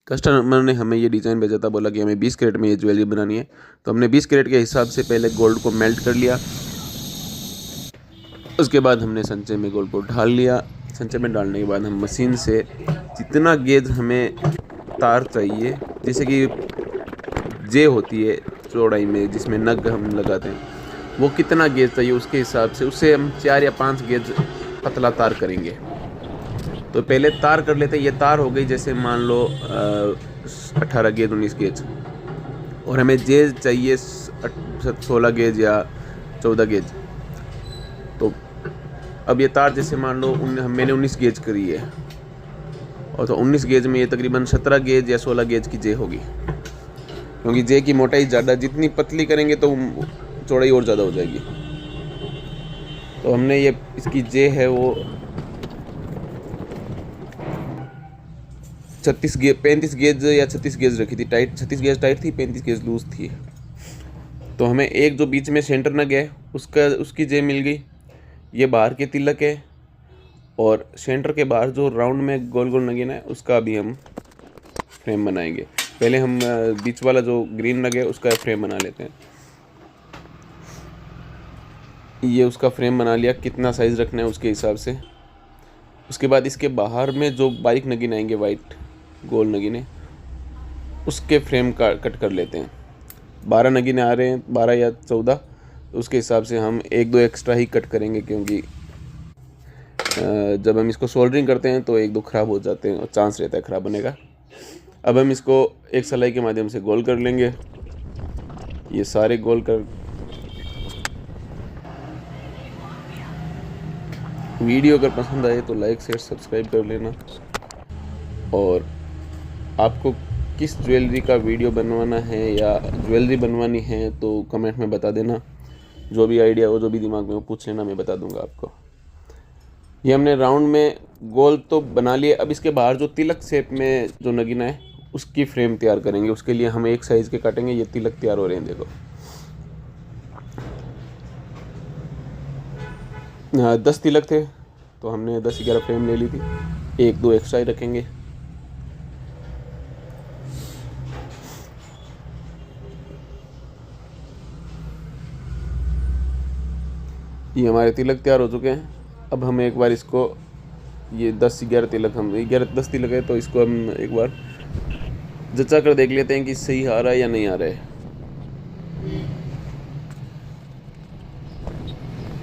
Customer ने हमें ये डिज़ाइन भेजा था, बोला कि हमें 20 कैरेट में ये ज्वेलरी बनानी है। तो हमने 20 कैरेट के हिसाब से पहले गोल्ड को मेल्ट कर लिया। उसके बाद हमने संचे में गोल्ड को ढाल लिया। संचे में डालने के बाद हम मशीन से जितना गेज हमें तार चाहिए, जैसे कि जे होती है चौड़ाई में जिसमें नग हम लगाते हैं, वो कितना गेज चाहिए उसके हिसाब से उससे हम 4 या 5 गेज पतला तार करेंगे। तो पहले तार कर लेते हैं। ये तार हो गई जैसे मान लो 18 गेज 19 गेज, और हमें जेज चाहिए 16 गेज या 14 गेज। तो अब ये तार जैसे मान लो मैंने 19 गेज करी है, और तो 19 गेज में ये तकरीबन 17 गेज या 16 गेज की जे होगी, क्योंकि जे की मोटाई ज़्यादा, जितनी पतली करेंगे तो चौड़ाई और ज़्यादा हो जाएगी। तो हमने ये इसकी जे है वो 35 गेज या 36 गेज रखी थी टाइट। 36 गेज टाइट थी, 35 गेज लूज थी। तो हमें एक जो बीच में सेंटर नग है उसकी जे मिल गई। ये बाहर के तिलक है, और सेंटर के बाहर जो राउंड में गोल गोल नगीना है उसका अभी हम फ्रेम बनाएंगे। पहले हम बीच वाला जो ग्रीन नग है उसका फ्रेम बना लेते हैं। ये उसका फ्रेम बना लिया, कितना साइज़ रखना है उसके हिसाब से। उसके बाद इसके बाहर में जो बारीक नगीन आएंगे, वाइट गोल नगीने, उसके फ्रेम का कट कर लेते हैं। 12 नगीने आ रहे हैं, 12 या 14, उसके हिसाब से हम 1-2 एक्स्ट्रा ही कट करेंगे, क्योंकि जब हम इसको सोल्डरिंग करते हैं तो 1-2 ख़राब हो जाते हैं और चांस रहता है ख़राब होने का। अब हम इसको एक सलाई के माध्यम से गोल कर लेंगे। ये सारे गोल कर, वीडियो अगर पसंद आए तो लाइक शेयर सब्सक्राइब कर लेना। और आपको किस ज्वेलरी का वीडियो बनवाना है या ज्वेलरी बनवानी है तो कमेंट में बता देना। जो भी आइडिया हो, जो भी दिमाग में हो, पूछ लेना, मैं बता दूंगा आपको। ये हमने राउंड में गोल तो बना लिए। अब इसके बाहर जो तिलक शेप में जो नगीना है उसकी फ्रेम तैयार करेंगे। उसके लिए हम एक साइज़ के काटेंगे। ये तिलक तैयार हो रहे हैं, देखो। 10 तिलक थे तो हमने 10-11 फ्रेम ले ली थी। 1-2 एक्स्ट्रा ही रखेंगे। ये हमारे तिलक तैयार हो चुके हैं। अब हम एक बार इसको, ये 10-11 तिलक, हम 11-10 तिलक है तो इसको हम एक बार जचा कर देख लेते हैं कि सही आ रहा है या नहीं आ रहा है।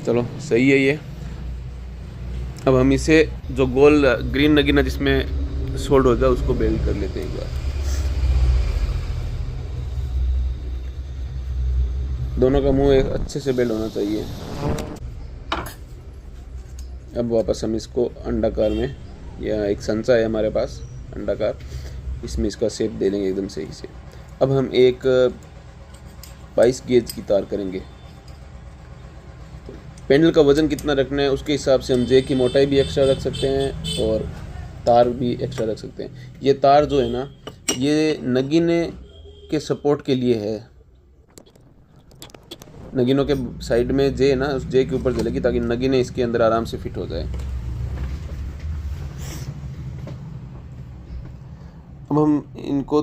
चलो सही है ये। अब हम इसे जो गोल ग्रीन नगीना जिसमें सोल्ड हो जाए उसको बेल्ट कर लेते हैं एक बार। दोनों का मुंह एक अच्छे से बेल्ट होना चाहिए। अब वापस हम इसको अंडाकार में, या एक संचा है हमारे पास अंडाकार, इसमें इसका शेप दे देंगे एकदम सही से। अब हम एक 22 गेज की तार करेंगे। पेंडल का वज़न कितना रखना है उसके हिसाब से हम जे की मोटाई भी एक्स्ट्रा रख सकते हैं और तार भी एक्स्ट्रा रख सकते हैं। ये तार जो है ना, ये नगीने के सपोर्ट के लिए है। नगीनों के साइड में जे है ना, उस जे के ऊपर जलेगी ताकि नगीने इसके अंदर आराम से फिट हो जाए। अब हम इनको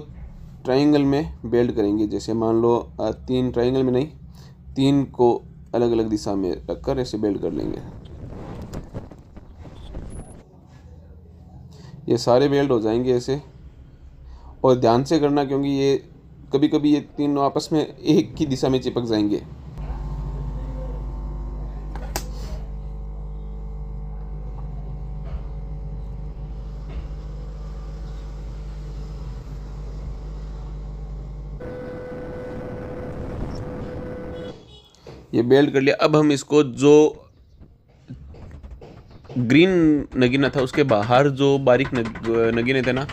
ट्रायंगल में बेल्ट करेंगे। जैसे मान लो 3 ट्रायंगल में नहीं, 3 को अलग अलग दिशा में रखकर ऐसे बेल्ट कर लेंगे। ये सारे बेल्ट हो जाएंगे ऐसे। और ध्यान से करना, क्योंकि ये कभी कभी ये तीनों आपस में एक ही दिशा में चिपक जाएंगे। ये बेल्ट कर लिया। अब हम इसको जो ग्रीन नगीना था उसके बाहर जो बारीक नगीने थे ना,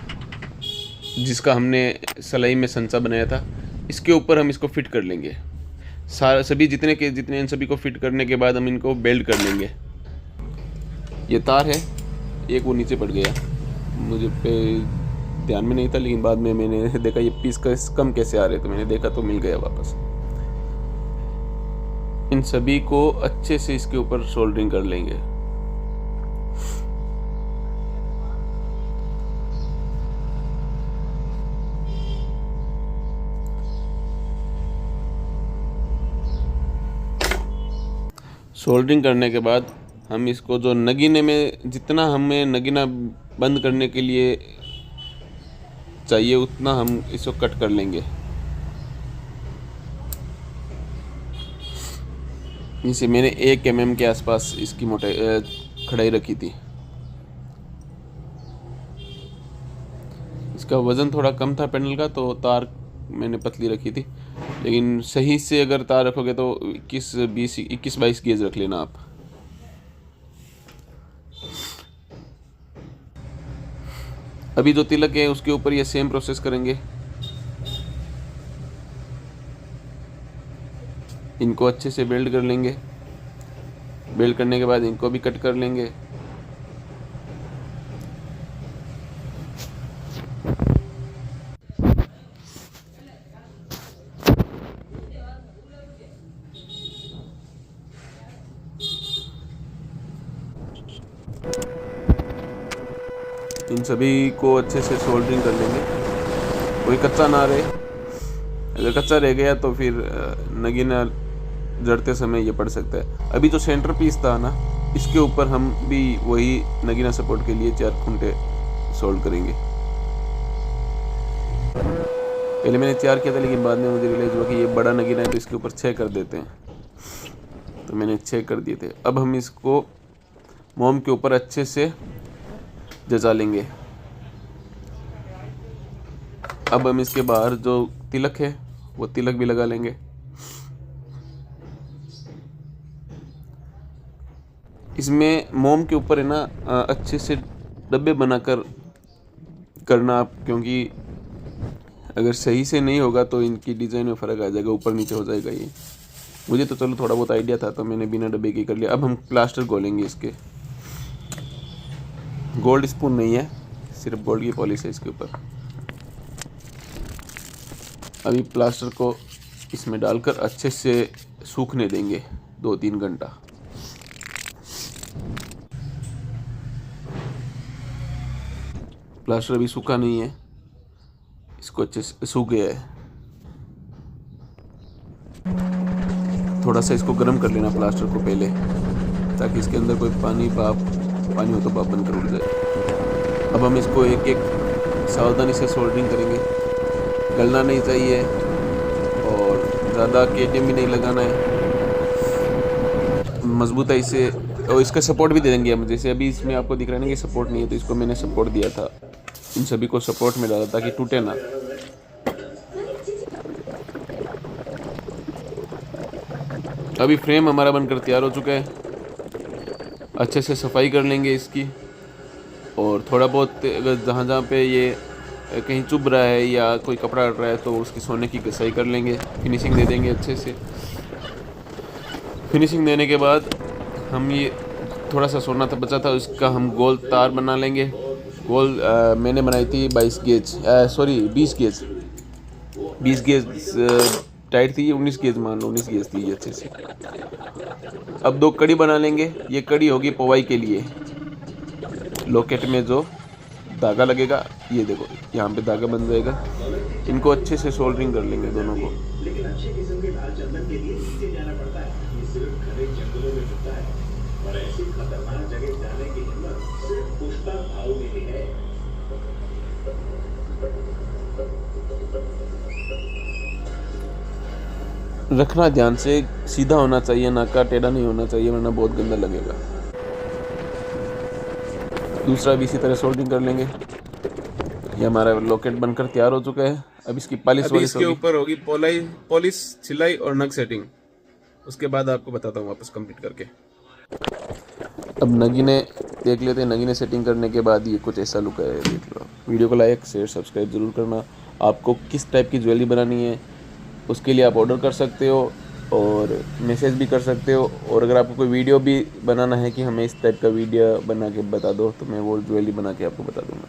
जिसका हमने सलाई में संचा बनाया था, इसके ऊपर हम इसको फिट कर लेंगे। सभी जितने इन सभी को फिट करने के बाद हम इनको बेल्ट कर लेंगे। ये तार है, एक वो नीचे पड़ गया, मुझे पे ध्यान में नहीं था, लेकिन बाद में मैंने देखा ये पीस कम कैसे आ रहे, तो मैंने देखा तो मिल गया वापस। इन सभी को अच्छे से इसके ऊपर सोल्डरिंग कर लेंगे। सोल्डरिंग करने के बाद हम इसको जो नगीने में जितना हमें नगीना बंद करने के लिए चाहिए उतना हम इसको कट कर लेंगे। इसे मैंने 1 mm के आसपास इसकी मोटाई खड़ाई रखी थी। इसका वज़न थोड़ा कम था पैनल का, तो तार मैंने पतली रखी थी, लेकिन सही से अगर तार रखोगे तो 21-22 गेज रख लेना आप। अभी जो तिलक है उसके ऊपर ये सेम प्रोसेस करेंगे। इनको अच्छे से बेल्ट कर लेंगे। बेल्ट करने के बाद इनको भी कट कर लेंगे। इन सभी को अच्छे से सोल्डरिंग कर लेंगे, कोई कच्चा ना रहे। अगर कच्चा रह गया तो फिर नगीना जड़ते समय ये पड़ सकता है। अभी जो सेंटर पीस था ना, इसके ऊपर हम भी वही नगीना सपोर्ट के लिए 4 खूंटे सोल्ड करेंगे। पहले मैंने 4 किया था, लेकिन बाद में मुझे रियलाइज हुआ कि ये बड़ा नगीना है तो इसके ऊपर 6 कर देते हैं, तो मैंने 6 कर दिए थे। अब हम इसको मोम के ऊपर अच्छे से जचा लेंगे। अब हम इसके बाहर जो तिलक है वो तिलक भी लगा लेंगे। इसमें मोम के ऊपर है ना अच्छे से डब्बे बनाकर करना आप, क्योंकि अगर सही से नहीं होगा तो इनकी डिज़ाइन में फ़र्क आ जाएगा, ऊपर नीचे हो जाएगा ये। मुझे तो चलो थोड़ा बहुत आइडिया था तो मैंने बिना डब्बे के कर लिया। अब हम प्लास्टर घोलेंगे इसके। गोल्ड स्पून नहीं है, सिर्फ गोल्ड की पॉलिश है इसके ऊपर। अभी प्लास्टर को इसमें डालकर अच्छे से सूखने देंगे 2-3 घंटा। प्लास्टर अभी सूखा नहीं है, इसको अच्छे से सूख गया है। थोड़ा सा इसको गर्म कर लेना प्लास्टर को पहले, ताकि इसके अंदर कोई पानी हो तो भाप बनकर उड़ जाए। अब हम इसको एक एक सावधानी से सोल्डरिंग करेंगे। गलना नहीं चाहिए और ज़्यादा केटियम भी नहीं लगाना है। मजबूताई से, और इसका सपोर्ट भी दे देंगे हम। जैसे अभी इसमें आपको दिख रहा है ना कि सपोर्ट नहीं है, तो इसको मैंने सपोर्ट दिया था। इन सभी को सपोर्ट में डाला ताकि टूटे ना। अभी फ्रेम हमारा बनकर तैयार हो चुका है। अच्छे से सफाई कर लेंगे इसकी, और थोड़ा बहुत अगर जहाँ पे ये कहीं चुभ रहा है या कोई कपड़ा हट रहा है तो उसकी सोने की घिसाई कर लेंगे। फिनिशिंग दे देंगे अच्छे से। फिनिशिंग देने के बाद हम ये थोड़ा सा सोना था बचा था, उसका हम गोल तार बना लेंगे। गोल मैंने बनाई थी 20 गेज। 20 गेज टाइट थी, 19 गेज मान लो, 19 गेज थी ये अच्छे से। अब 2 कड़ी बना लेंगे। ये कड़ी होगी पवाई के लिए। लॉकेट में जो धागा लगेगा, ये देखो यहाँ पे धागा बन जाएगा। इनको अच्छे से सोल्डरिंग कर लेंगे दोनों को। रखना ध्यान से, सीधा होना चाहिए, नाका टेढ़ा नहीं होना चाहिए, वरना बहुत गंदा लगेगा। दूसरा भी इसी तरह सोल्डरिंग कर लेंगे। ये हमारा लॉकेट बनकर तैयार हो चुका है। अब इसकी पॉलिश इसके ऊपर होगी पॉलिश, सिलाई और नग सेटिंग। उसके बाद आपको बताता हूँ वापस कंप्लीट करके। अब नगीने देख लेते हैं। नगीने सेटिंग करने के बाद ये कुछ ऐसा लुक है, देख लो। वीडियो को लाइक शेयर सब्सक्राइब ज़रूर करना। आपको किस टाइप की ज्वेलरी बनानी है उसके लिए आप ऑर्डर कर सकते हो और मैसेज भी कर सकते हो। और अगर आपको कोई वीडियो भी बनाना है कि हमें इस टाइप का वीडियो बना के बता दो, तो मैं वो ज्वेलरी बना के आपको बता दूँगा।